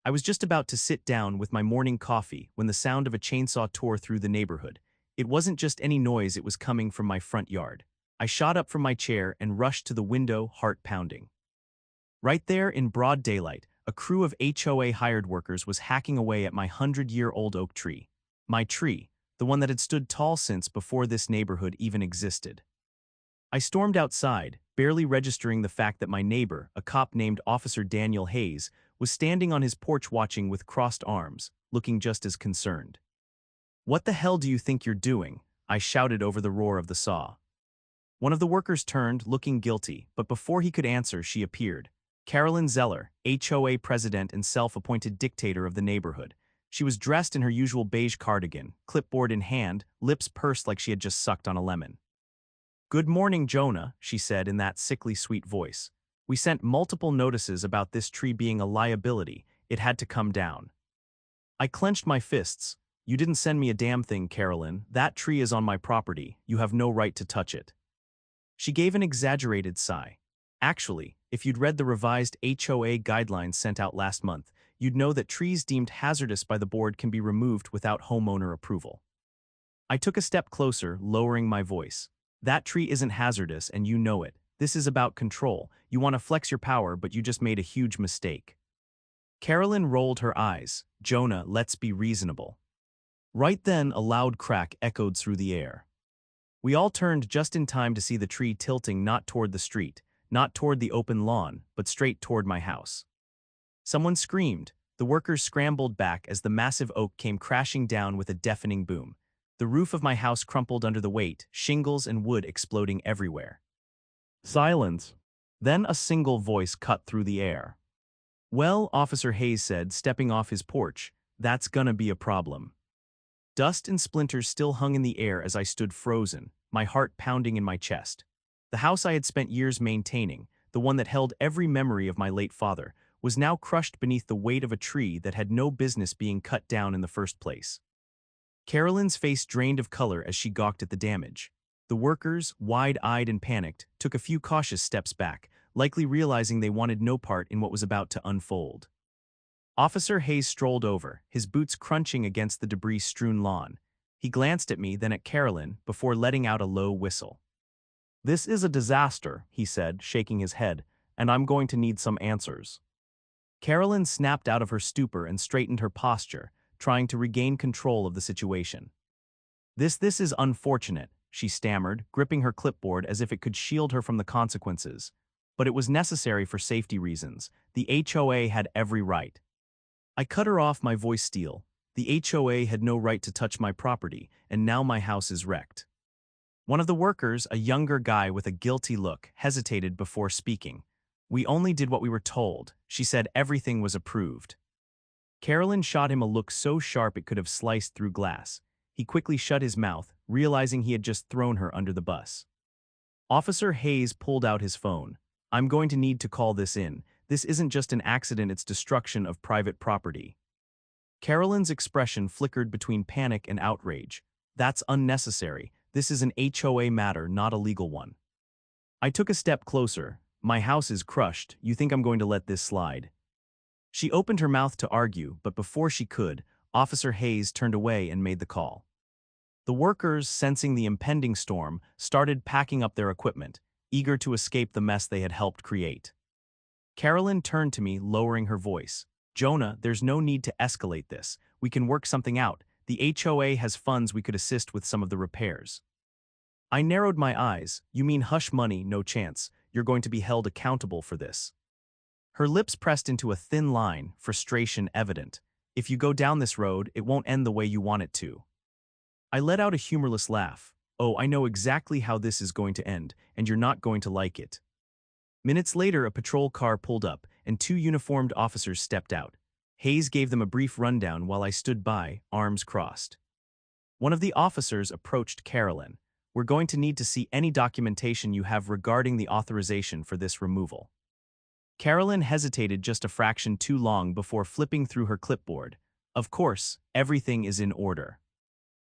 I was just about to sit down with my morning coffee when the sound of a chainsaw tore through the neighborhood. It wasn't just any noise, it was coming from my front yard. I shot up from my chair and rushed to the window, heart pounding. Right there in broad daylight, a crew of HOA hired workers was hacking away at my 100-year-old oak tree. My tree, the one that had stood tall since before this neighborhood even existed. I stormed outside, barely registering the fact that my neighbor, a cop named Officer Daniel Hayes, was standing on his porch watching with crossed arms, looking just as concerned. "What the hell do you think you're doing?" I shouted over the roar of the saw. One of the workers turned, looking guilty, but before he could answer, she appeared. Carolyn Zeller, HOA president and self-appointed dictator of the neighborhood. She was dressed in her usual beige cardigan, clipboard in hand, lips pursed like she had just sucked on a lemon. "Good morning, Jonah," she said in that sickly sweet voice. "We sent multiple notices about this tree being a liability. It had to come down." I clenched my fists. "You didn't send me a damn thing, Carolyn. That tree is on my property. You have no right to touch it." She gave an exaggerated sigh. "Actually, if you'd read the revised HOA guidelines sent out last month, you'd know that trees deemed hazardous by the board can be removed without homeowner approval." I took a step closer, lowering my voice. "That tree isn't hazardous and you know it. This is about control. You want to flex your power, but you just made a huge mistake." Carolyn rolled her eyes. "Jonah, let's be reasonable." Right then, a loud crack echoed through the air. We all turned just in time to see the tree tilting not toward the street, not toward the open lawn, but straight toward my house. Someone screamed. The workers scrambled back as the massive oak came crashing down with a deafening boom. The roof of my house crumpled under the weight, shingles and wood exploding everywhere. Silence. Then a single voice cut through the air. "Well," Officer Hayes said, stepping off his porch, "that's gonna be a problem." Dust and splinters still hung in the air as I stood frozen, my heart pounding in my chest. The house I had spent years maintaining, the one that held every memory of my late father, was now crushed beneath the weight of a tree that had no business being cut down in the first place. Carolyn's face drained of color as she gawked at the damage. The workers, wide-eyed and panicked, took a few cautious steps back, likely realizing they wanted no part in what was about to unfold. Officer Hayes strolled over, his boots crunching against the debris-strewn lawn. He glanced at me, then at Carolyn, before letting out a low whistle. "This is a disaster," he said, shaking his head, "and I'm going to need some answers." Carolyn snapped out of her stupor and straightened her posture, trying to regain control of the situation. This is unfortunate," she stammered, gripping her clipboard as if it could shield her from the consequences. "But it was necessary for safety reasons. The HOA had every right." I cut her off, my voice steel. The HOA had no right to touch my property, and now my house is wrecked. One of the workers, a younger guy with a guilty look, hesitated before speaking. "We only did what we were told," she said. "Everything was approved." Carolyn shot him a look so sharp it could have sliced through glass. He quickly shut his mouth, realizing he had just thrown her under the bus. Officer Hayes pulled out his phone. "I'm going to need to call this in. This isn't just an accident, it's destruction of private property." Carolyn's expression flickered between panic and outrage. "That's unnecessary. This is an HOA matter, not a legal one." I took a step closer. "My house is crushed. You think I'm going to let this slide?" She opened her mouth to argue, but before she could, Officer Hayes turned away and made the call. The workers, sensing the impending storm, started packing up their equipment, eager to escape the mess they had helped create. Carolyn turned to me, lowering her voice. "Jonah, there's no need to escalate this. We can work something out. The HOA has funds, we could assist with some of the repairs." I narrowed my eyes. "You mean hush money? No chance. You're going to be held accountable for this." Her lips pressed into a thin line, frustration evident. "If you go down this road, it won't end the way you want it to." I let out a humorless laugh. "Oh, I know exactly how this is going to end, and you're not going to like it." Minutes later, a patrol car pulled up, and two uniformed officers stepped out. Hayes gave them a brief rundown while I stood by, arms crossed. One of the officers approached Carolyn. "We're going to need to see any documentation you have regarding the authorization for this removal." Carolyn hesitated just a fraction too long before flipping through her clipboard. "Of course, everything is in order."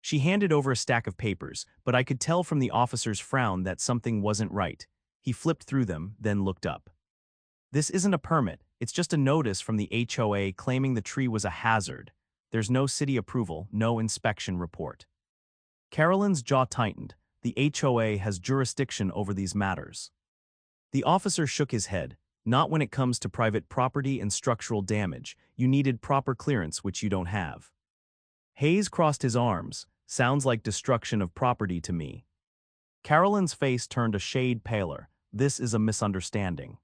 She handed over a stack of papers, but I could tell from the officer's frown that something wasn't right. He flipped through them, then looked up. "This isn't a permit. It's just a notice from the HOA claiming the tree was a hazard. There's no city approval, no inspection report. Carolyn's jaw tightened. The HOA has jurisdiction over these matters. The officer shook his head. Not when it comes to private property and structural damage. You needed proper clearance, which you don't have. Hayes crossed his arms. Sounds like destruction of property to me. Carolyn's face turned a shade paler. This is a misunderstanding.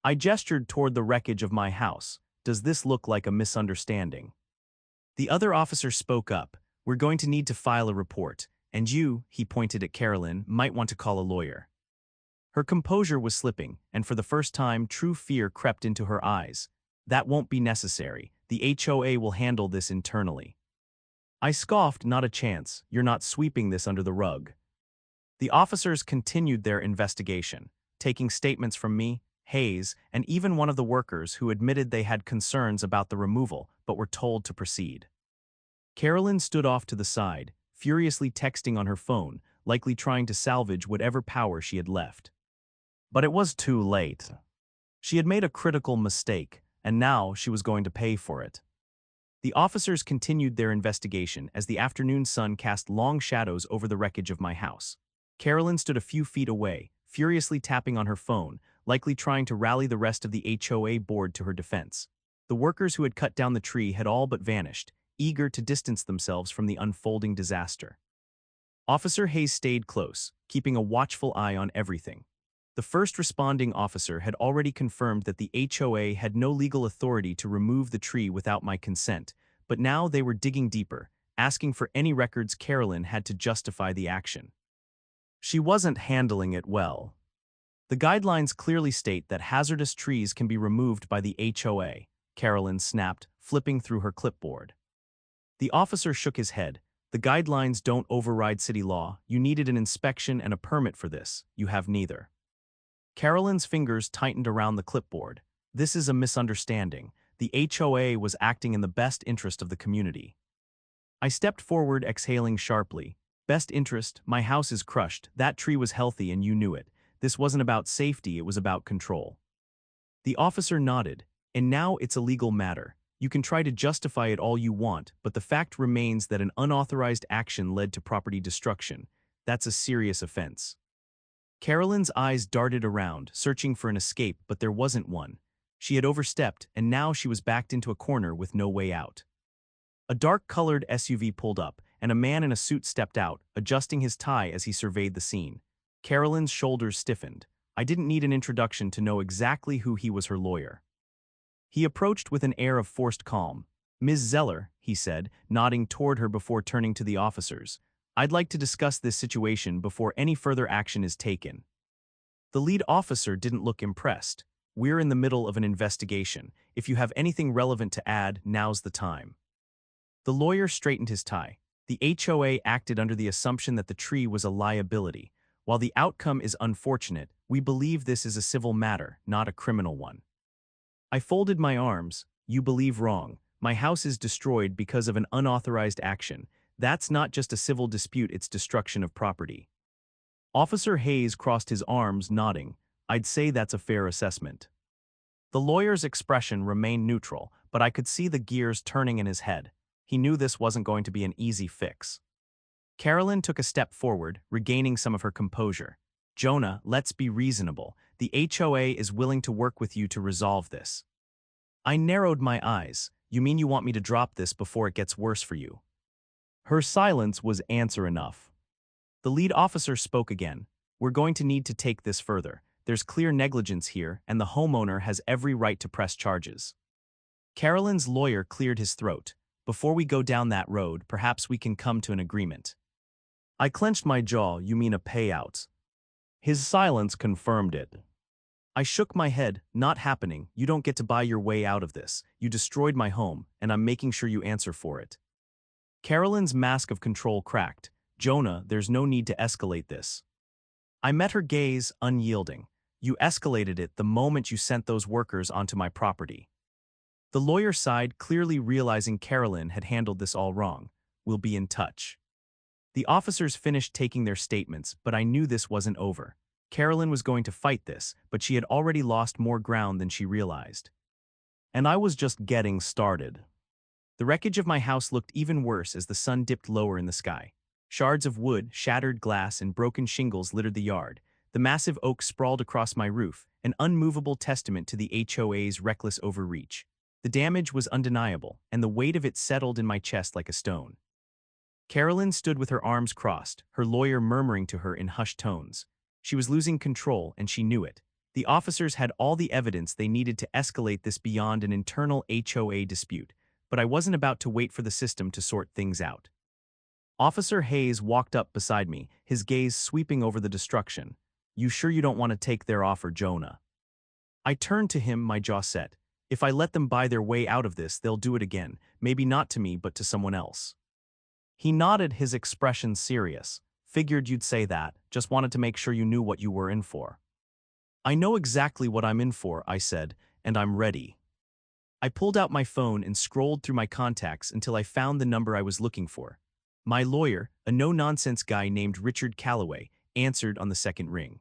I gestured toward the wreckage of my house. Does this look like a misunderstanding? The other officer spoke up. We're going to need to file a report, and you, he pointed at Carolyn, might want to call a lawyer. Her composure was slipping, and for the first time, true fear crept into her eyes. That won't be necessary. The HOA will handle this internally. I scoffed, not a chance. You're not sweeping this under the rug. The officers continued their investigation, taking statements from me, Hayes, and even one of the workers who admitted they had concerns about the removal but were told to proceed. Carolyn stood off to the side, furiously texting on her phone, likely trying to salvage whatever power she had left. But it was too late. She had made a critical mistake, and now she was going to pay for it. The officers continued their investigation as the afternoon sun cast long shadows over the wreckage of my house. Carolyn stood a few feet away, furiously tapping on her phone, likely trying to rally the rest of the HOA board to her defense. The workers who had cut down the tree had all but vanished, eager to distance themselves from the unfolding disaster. Officer Hayes stayed close, keeping a watchful eye on everything. The first responding officer had already confirmed that the HOA had no legal authority to remove the tree without my consent, but now they were digging deeper, asking for any records Carolyn had to justify the action. She wasn't handling it well. The guidelines clearly state that hazardous trees can be removed by the HOA, Carolyn snapped, flipping through her clipboard. The officer shook his head. The guidelines don't override city law. You needed an inspection and a permit for this. You have neither. Carolyn's fingers tightened around the clipboard. This is a misunderstanding. The HOA was acting in the best interest of the community. I stepped forward, exhaling sharply. Best interest? My house is crushed. That tree was healthy and you knew it. This wasn't about safety, it was about control. The officer nodded. And now it's a legal matter. You can try to justify it all you want, but the fact remains that an unauthorized action led to property destruction. That's a serious offense. Carolyn's eyes darted around, searching for an escape, but there wasn't one. She had overstepped, and now she was backed into a corner with no way out. A dark-colored SUV pulled up, and a man in a suit stepped out, adjusting his tie as he surveyed the scene. Carolyn's shoulders stiffened. I didn't need an introduction to know exactly who he was, her lawyer. He approached with an air of forced calm. Ms. Zeller, he said, nodding toward her before turning to the officers. I'd like to discuss this situation before any further action is taken. The lead officer didn't look impressed. We're in the middle of an investigation. If you have anything relevant to add, now's the time. The lawyer straightened his tie. The HOA acted under the assumption that the tree was a liability. While the outcome is unfortunate, we believe this is a civil matter, not a criminal one. I folded my arms. You believe wrong. My house is destroyed because of an unauthorized action. That's not just a civil dispute, it's destruction of property. Officer Hayes crossed his arms, nodding. I'd say that's a fair assessment. The lawyer's expression remained neutral, but I could see the gears turning in his head. He knew this wasn't going to be an easy fix. Carolyn took a step forward, regaining some of her composure. Jonah, let's be reasonable. The HOA is willing to work with you to resolve this. I narrowed my eyes. You mean you want me to drop this before it gets worse for you? Her silence was answer enough. The lead officer spoke again. We're going to need to take this further. There's clear negligence here, and the homeowner has every right to press charges. Carolyn's lawyer cleared his throat. Before we go down that road, perhaps we can come to an agreement. I clenched my jaw. You mean a payout? His silence confirmed it. I shook my head. Not happening. You don't get to buy your way out of this. You destroyed my home, and I'm making sure you answer for it. Carolyn's mask of control cracked. Jonah, there's no need to escalate this. I met her gaze, unyielding. You escalated it the moment you sent those workers onto my property. The lawyer sighed, clearly realizing Carolyn had handled this all wrong. We'll be in touch. The officers finished taking their statements, but I knew this wasn't over. Carolyn was going to fight this, but she had already lost more ground than she realized. And I was just getting started. The wreckage of my house looked even worse as the sun dipped lower in the sky. Shards of wood, shattered glass, and broken shingles littered the yard. The massive oak sprawled across my roof, an unmovable testament to the HOA's reckless overreach. The damage was undeniable, and the weight of it settled in my chest like a stone. Carolyn stood with her arms crossed, her lawyer murmuring to her in hushed tones. She was losing control, and she knew it. The officers had all the evidence they needed to escalate this beyond an internal HOA dispute, but I wasn't about to wait for the system to sort things out. Officer Hayes walked up beside me, his gaze sweeping over the destruction. "You sure you don't want to take their offer, Jonah?" I turned to him, my jaw set. If I let them buy their way out of this, they'll do it again, maybe not to me but to someone else. He nodded, his expression serious. "Figured you'd say that, just wanted to make sure you knew what you were in for." "I know exactly what I'm in for," I said, "and I'm ready." I pulled out my phone and scrolled through my contacts until I found the number I was looking for. My lawyer, a no-nonsense guy named Richard Calloway, answered on the second ring.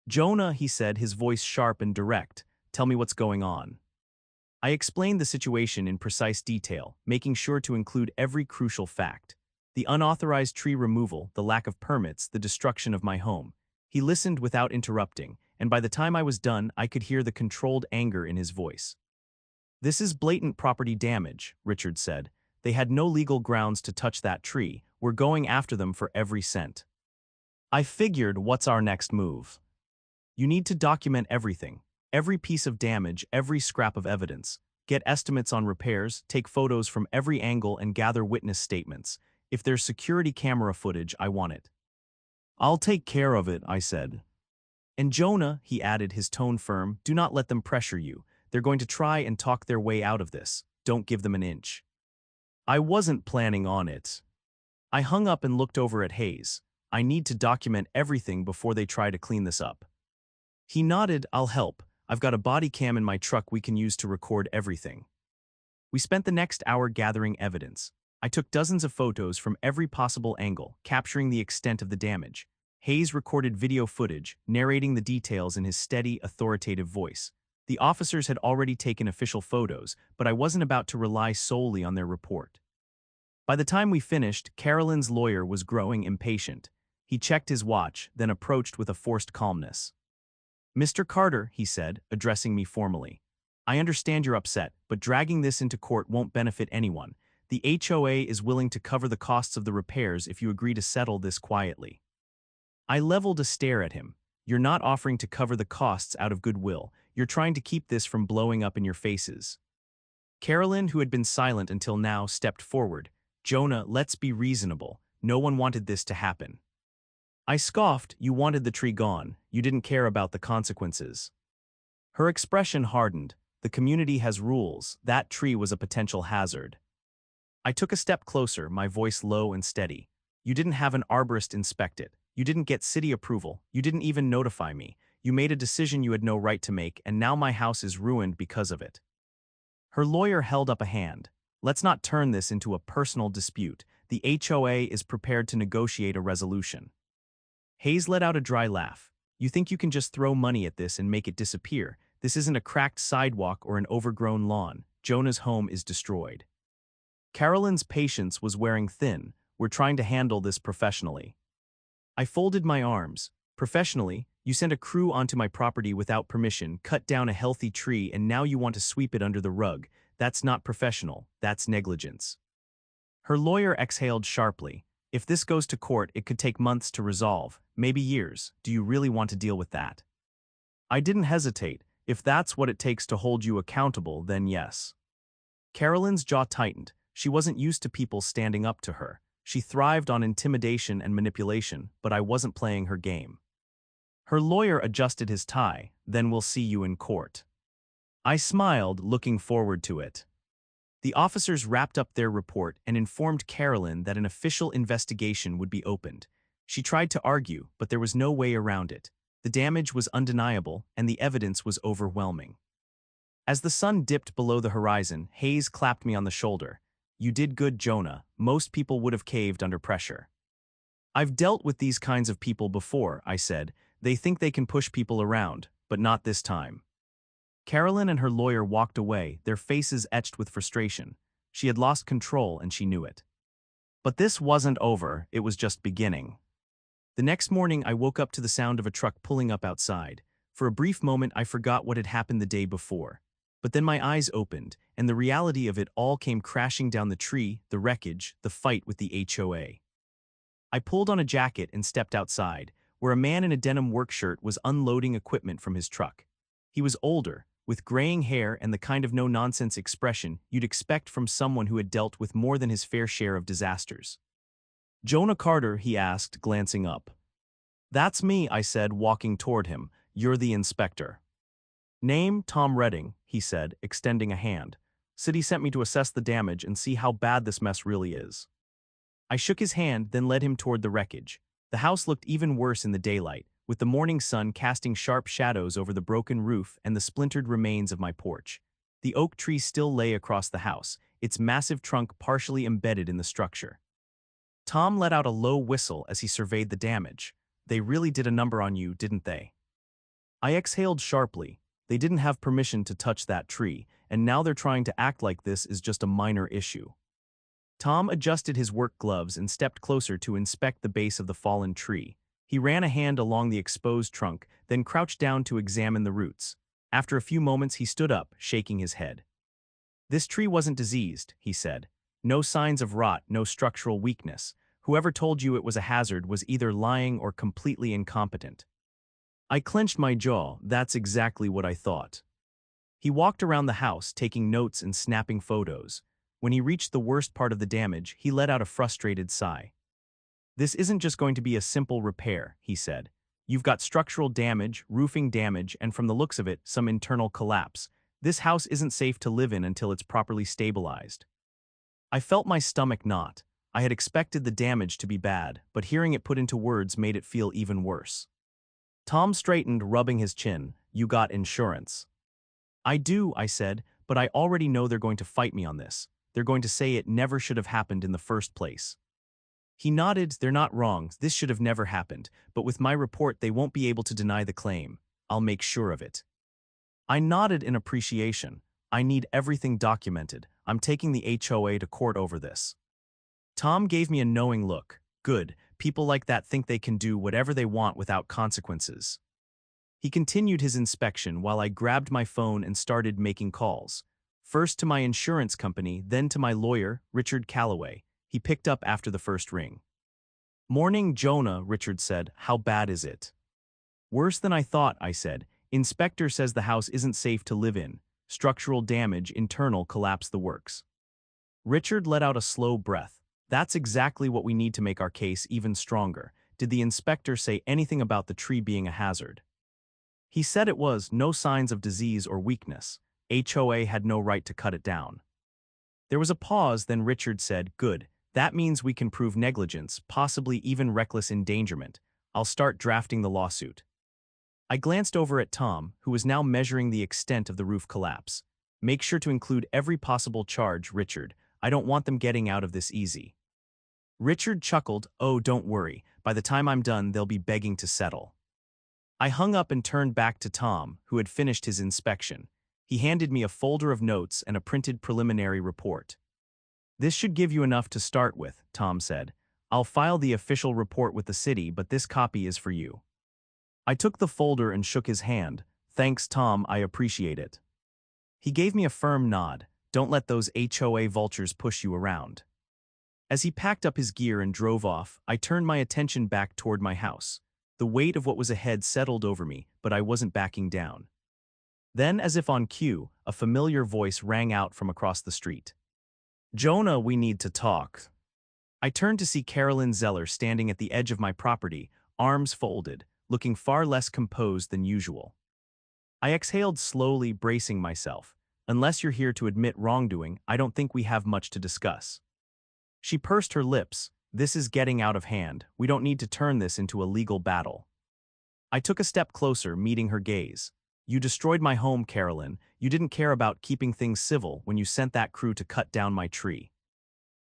"Jonah," he said, his voice sharp and direct, "tell me what's going on." I explained the situation in precise detail, making sure to include every crucial fact. The unauthorized tree removal, the lack of permits, the destruction of my home. He listened without interrupting, and by the time I was done, I could hear the controlled anger in his voice. "This is blatant property damage," Richard said. "They had no legal grounds to touch that tree. We're going after them for every cent." I figured, what's our next move? You need to document everything. Every piece of damage, every scrap of evidence. Get estimates on repairs, take photos from every angle, and gather witness statements. If there's security camera footage, I want it. "I'll take care of it," I said. "And Jonah," he added, his tone firm, "do not let them pressure you. They're going to try and talk their way out of this. Don't give them an inch." I wasn't planning on it. I hung up and looked over at Hayes. "I need to document everything before they try to clean this up." He nodded. "I'll help. I've got a body cam in my truck we can use to record everything." We spent the next hour gathering evidence. I took dozens of photos from every possible angle, capturing the extent of the damage. Hayes recorded video footage, narrating the details in his steady, authoritative voice. The officers had already taken official photos, but I wasn't about to rely solely on their report. By the time we finished, Carolyn's lawyer was growing impatient. He checked his watch, then approached with a forced calmness. "Mr. Carter," he said, addressing me formally, "I understand you're upset, but dragging this into court won't benefit anyone. The HOA is willing to cover the costs of the repairs if you agree to settle this quietly." I leveled a stare at him. "You're not offering to cover the costs out of goodwill. You're trying to keep this from blowing up in your faces." Carolyn, who had been silent until now, stepped forward. "Jonah, let's be reasonable. No one wanted this to happen." I scoffed. "You wanted the tree gone. You didn't care about the consequences." Her expression hardened. "The community has rules. That tree was a potential hazard." I took a step closer, my voice low and steady. "You didn't have an arborist inspect it. You didn't get city approval. You didn't even notify me. You made a decision you had no right to make, and now my house is ruined because of it." Her lawyer held up a hand. "Let's not turn this into a personal dispute. The HOA is prepared to negotiate a resolution." Hayes let out a dry laugh. "You think you can just throw money at this and make it disappear? This isn't a cracked sidewalk or an overgrown lawn. Jonah's home is destroyed." Carolyn's patience was wearing thin. "We're trying to handle this professionally." I folded my arms. "Professionally? You sent a crew onto my property without permission, cut down a healthy tree, and now you want to sweep it under the rug. That's not professional. That's negligence." Her lawyer exhaled sharply. "If this goes to court, it could take months to resolve, maybe years. Do you really want to deal with that?" I didn't hesitate. "If that's what it takes to hold you accountable, then yes." Carolyn's jaw tightened. She wasn't used to people standing up to her. She thrived on intimidation and manipulation, but I wasn't playing her game. Her lawyer adjusted his tie. "Then we'll see you in court." I smiled, looking forward to it. The officers wrapped up their report and informed Carolyn that an official investigation would be opened. She tried to argue, but there was no way around it. The damage was undeniable, and the evidence was overwhelming. As the sun dipped below the horizon, Hayes clapped me on the shoulder. "You did good, Jonah. Most people would have caved under pressure." "I've dealt with these kinds of people before," I said. "They think they can push people around, but not this time." Carolyn and her lawyer walked away, their faces etched with frustration. She had lost control and she knew it. But this wasn't over, it was just beginning. The next morning I woke up to the sound of a truck pulling up outside. For a brief moment I forgot what had happened the day before. But then my eyes opened, and the reality of it all came crashing down: the tree, the wreckage, the fight with the HOA. I pulled on a jacket and stepped outside, where a man in a denim work shirt was unloading equipment from his truck. He was older, with graying hair and the kind of no-nonsense expression you'd expect from someone who had dealt with more than his fair share of disasters. "Jonah Carter?" he asked, glancing up. "That's me," I said, walking toward him. "You're the inspector." "Name, Tom Redding," he said, extending a hand. "City sent me to assess the damage and see how bad this mess really is." I shook his hand, then led him toward the wreckage. The house looked even worse in the daylight, with the morning sun casting sharp shadows over the broken roof and the splintered remains of my porch. The oak tree still lay across the house, its massive trunk partially embedded in the structure. Tom let out a low whistle as he surveyed the damage. "They really did a number on you, didn't they?" I exhaled sharply. They didn't have permission to touch that tree, and now they're trying to act like this is just a minor issue. Tom adjusted his work gloves and stepped closer to inspect the base of the fallen tree. He ran a hand along the exposed trunk, then crouched down to examine the roots. After a few moments he stood up, shaking his head. "This tree wasn't diseased," he said. "No signs of rot, no structural weakness. Whoever told you it was a hazard was either lying or completely incompetent." I clenched my jaw. That's exactly what I thought. He walked around the house, taking notes and snapping photos. When he reached the worst part of the damage, he let out a frustrated sigh. "This isn't just going to be a simple repair," he said. "You've got structural damage, roofing damage, and from the looks of it, some internal collapse. This house isn't safe to live in until it's properly stabilized." I felt my stomach knot. I had expected the damage to be bad, but hearing it put into words made it feel even worse. Tom straightened, rubbing his chin. "You got insurance?" "I do," I said, "but I already know they're going to fight me on this. They're going to say it never should have happened in the first place." He nodded. "They're not wrong. This should have never happened, but with my report they won't be able to deny the claim. I'll make sure of it." I nodded in appreciation. "I need everything documented. I'm taking the HOA to court over this." Tom gave me a knowing look. "Good. People like that think they can do whatever they want without consequences." He continued his inspection while I grabbed my phone and started making calls. First to my insurance company, then to my lawyer, Richard Calloway. He picked up after the first ring. "Morning, Jonah," Richard said. "How bad is it?" "Worse than I thought," I said. "Inspector says the house isn't safe to live in. Structural damage, internal collapse, the works." Richard let out a slow breath. "That's exactly what we need to make our case even stronger. Did the inspector say anything about the tree being a hazard?" "He said it was, no signs of disease or weakness. HOA had no right to cut it down." There was a pause, then Richard said, "Good. That means we can prove negligence, possibly even reckless endangerment. I'll start drafting the lawsuit." I glanced over at Tom, who was now measuring the extent of the roof collapse. "Make sure to include every possible charge, Richard. I don't want them getting out of this easy." Richard chuckled. "Oh, don't worry. By the time I'm done, they'll be begging to settle." I hung up and turned back to Tom, who had finished his inspection. He handed me a folder of notes and a printed preliminary report. "This should give you enough to start with," Tom said. "I'll file the official report with the city, but this copy is for you." I took the folder and shook his hand. "Thanks, Tom, I appreciate it." He gave me a firm nod. "Don't let those HOA vultures push you around." As he packed up his gear and drove off, I turned my attention back toward my house. The weight of what was ahead settled over me, but I wasn't backing down. Then, as if on cue, a familiar voice rang out from across the street. "Jonah, we need to talk." I turned to see Carolyn Zeller standing at the edge of my property, arms folded, looking far less composed than usual. I exhaled slowly, bracing myself. "Unless you're here to admit wrongdoing, I don't think we have much to discuss." She pursed her lips. "This is getting out of hand. We don't need to turn this into a legal battle." I took a step closer, meeting her gaze. "You destroyed my home, Carolyn. You didn't care about keeping things civil when you sent that crew to cut down my tree."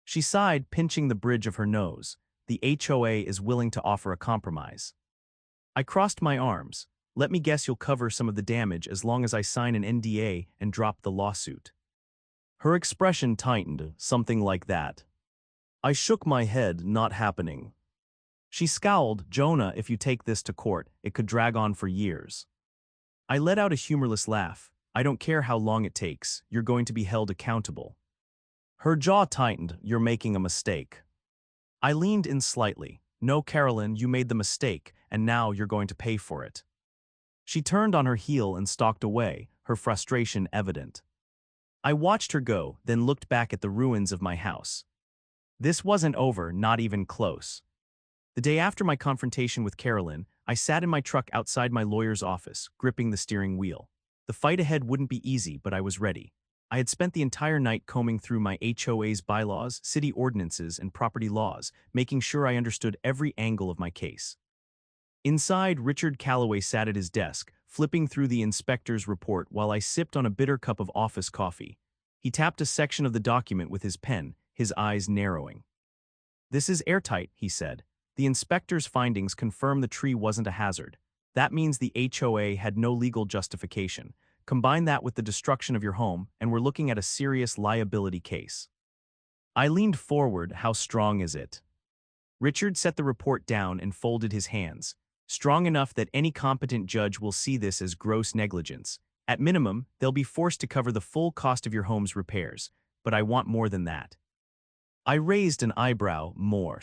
She sighed, pinching the bridge of her nose. "The HOA is willing to offer a compromise." I crossed my arms. Let me guess you'll cover some of the damage as long as I sign an NDA and drop the lawsuit. Her expression tightened, something like that. I shook my head, not happening. She scowled, Jonah, if you take this to court, it could drag on for years. I let out a humorless laugh. I don't care how long it takes, you're going to be held accountable. Her jaw tightened, you're making a mistake. I leaned in slightly. No, Carolyn, you made the mistake, and now you're going to pay for it. She turned on her heel and stalked away, her frustration evident. I watched her go, then looked back at the ruins of my house. This wasn't over, not even close. The day after my confrontation with Carolyn, I sat in my truck outside my lawyer's office, gripping the steering wheel. The fight ahead wouldn't be easy, but I was ready. I had spent the entire night combing through my HOA's bylaws, city ordinances, and property laws, making sure I understood every angle of my case. Inside, Richard Calloway sat at his desk, flipping through the inspector's report while I sipped on a bitter cup of office coffee. He tapped a section of the document with his pen, his eyes narrowing. This is airtight, he said. The inspector's findings confirm the tree wasn't a hazard. That means the HOA had no legal justification. Combine that with the destruction of your home, and we're looking at a serious liability case. I leaned forward. How strong is it? Richard set the report down and folded his hands. Strong enough that any competent judge will see this as gross negligence. At minimum, they'll be forced to cover the full cost of your home's repairs. But I want more than that. I raised an eyebrow. More.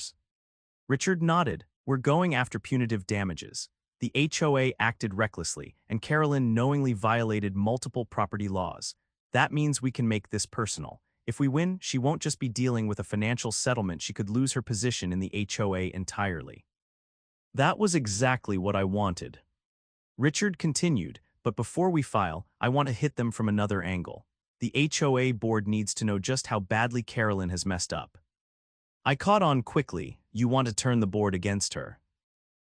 Richard nodded. We're going after punitive damages. The HOA acted recklessly, and Carolyn knowingly violated multiple property laws. That means we can make this personal. If we win, she won't just be dealing with a financial settlement, she could lose her position in the HOA entirely. That was exactly what I wanted. Richard continued, but before we file, I want to hit them from another angle. The HOA board needs to know just how badly Carolyn has messed up. I caught on quickly. You want to turn the board against her?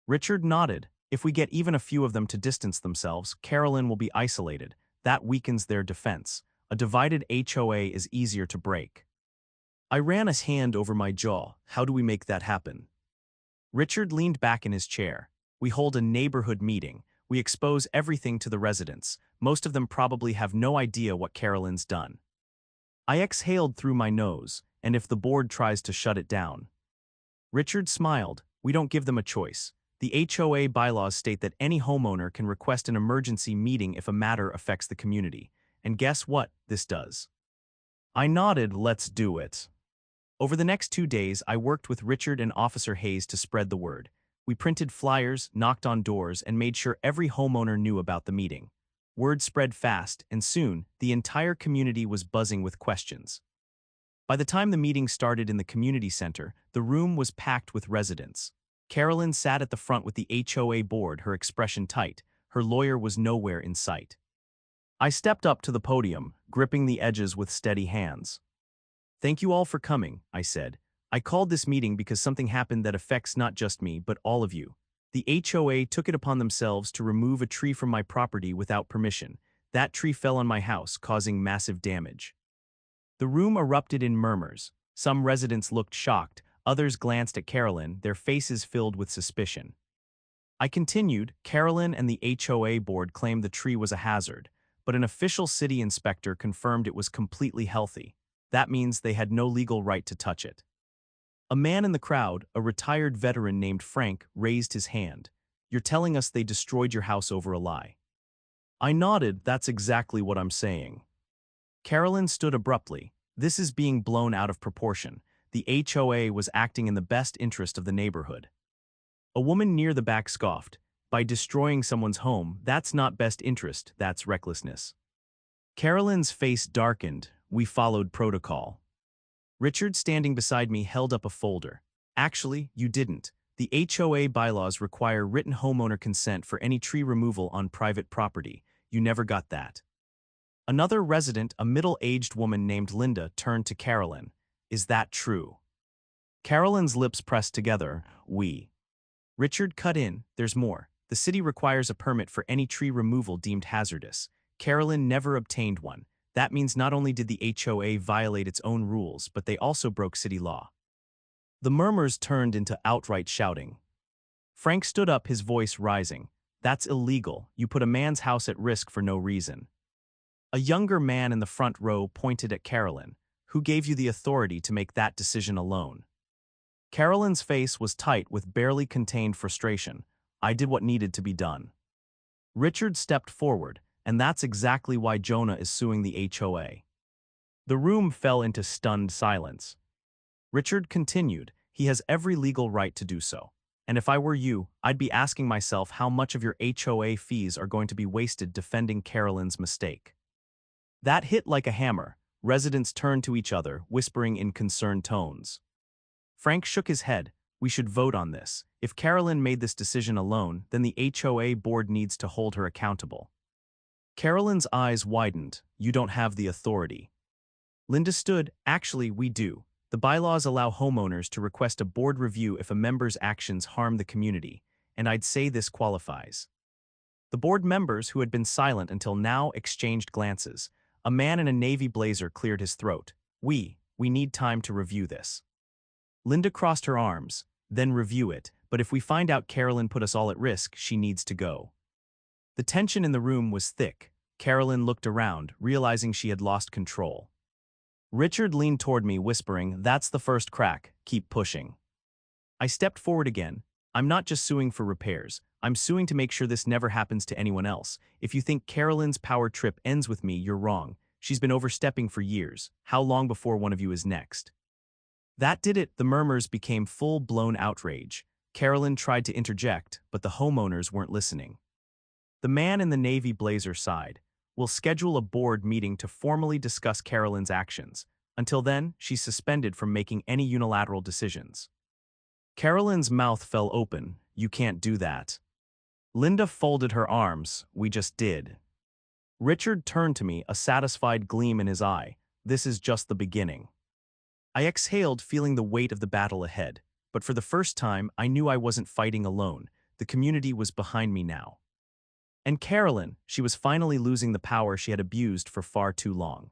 Richard nodded. If we get even a few of them to distance themselves, Carolyn will be isolated. That weakens their defense. A divided HOA is easier to break. I ran a hand over my jaw. How do we make that happen? Richard leaned back in his chair. We hold a neighborhood meeting. We expose everything to the residents. Most of them probably have no idea what Carolyn's done. I exhaled through my nose, and if the board tries to shut it down. Richard smiled. We don't give them a choice. The HOA bylaws state that any homeowner can request an emergency meeting if a matter affects the community. And guess what? This does. I nodded. Let's do it. Over the next 2 days, I worked with Richard and Officer Hayes to spread the word. We printed flyers, knocked on doors, and made sure every homeowner knew about the meeting. Word spread fast, and soon, the entire community was buzzing with questions. By the time the meeting started in the community center, the room was packed with residents. Carolyn sat at the front with the HOA board, her expression tight. Her lawyer was nowhere in sight. I stepped up to the podium, gripping the edges with steady hands. Thank you all for coming, I said. I called this meeting because something happened that affects not just me, but all of you. The HOA took it upon themselves to remove a tree from my property without permission. That tree fell on my house, causing massive damage. The room erupted in murmurs. Some residents looked shocked. Others glanced at Carolyn, their faces filled with suspicion. I continued. Carolyn and the HOA board claimed the tree was a hazard, but an official city inspector confirmed it was completely healthy. That means they had no legal right to touch it. A man in the crowd, a retired veteran named Frank, raised his hand. You're telling us they destroyed your house over a lie? I nodded. That's exactly what I'm saying. Carolyn stood abruptly. This is being blown out of proportion. The HOA was acting in the best interest of the neighborhood. A woman near the back scoffed. By destroying someone's home, that's not best interest, that's recklessness. Carolyn's face darkened. We followed protocol. Richard, standing beside me, held up a folder. Actually, you didn't. The HOA bylaws require written homeowner consent for any tree removal on private property. You never got that. Another resident, a middle-aged woman named Linda, turned to Carolyn. Is that true? Carolyn's lips pressed together. Richard cut in. There's more. The city requires a permit for any tree removal deemed hazardous. Carolyn never obtained one. That means not only did the HOA violate its own rules, but they also broke city law. The murmurs turned into outright shouting. Frank stood up, his voice rising. That's illegal. You put a man's house at risk for no reason. A younger man in the front row pointed at Carolyn. Who gave you the authority to make that decision alone? Carolyn's face was tight with barely contained frustration. I did what needed to be done. Richard stepped forward, and that's exactly why Jonah is suing the HOA. The room fell into stunned silence. Richard continued, he has every legal right to do so. And if I were you, I'd be asking myself how much of your HOA fees are going to be wasted defending Carolyn's mistake. That hit like a hammer. Residents turned to each other, whispering in concerned tones. Frank shook his head. We should vote on this. If Carolyn made this decision alone, then the HOA board needs to hold her accountable. Carolyn's eyes widened. You don't have the authority. Linda stood. Actually, we do. The bylaws allow homeowners to request a board review if a member's actions harm the community, and I'd say this qualifies. The board members, who had been silent until now, exchanged glances. A man in a navy blazer cleared his throat. We need time to review this. Linda crossed her arms. Then review it, but if we find out Carolyn put us all at risk, she needs to go. The tension in the room was thick. Carolyn looked around, realizing she had lost control. Richard leaned toward me, whispering, that's the first crack, keep pushing. I stepped forward again. I'm not just suing for repairs. I'm suing to make sure this never happens to anyone else. If you think Carolyn's power trip ends with me, you're wrong. She's been overstepping for years. How long before one of you is next? That did it. The murmurs became full-blown outrage. Carolyn tried to interject, but the homeowners weren't listening. The man in the navy blazer sighed. We'll schedule a board meeting to formally discuss Carolyn's actions. Until then, she's suspended from making any unilateral decisions. Carolyn's mouth fell open. You can't do that. Linda folded her arms. We just did. Richard turned to me, a satisfied gleam in his eye. This is just the beginning. I exhaled, feeling the weight of the battle ahead. But for the first time, I knew I wasn't fighting alone. The community was behind me now. And Carolyn, she was finally losing the power she had abused for far too long.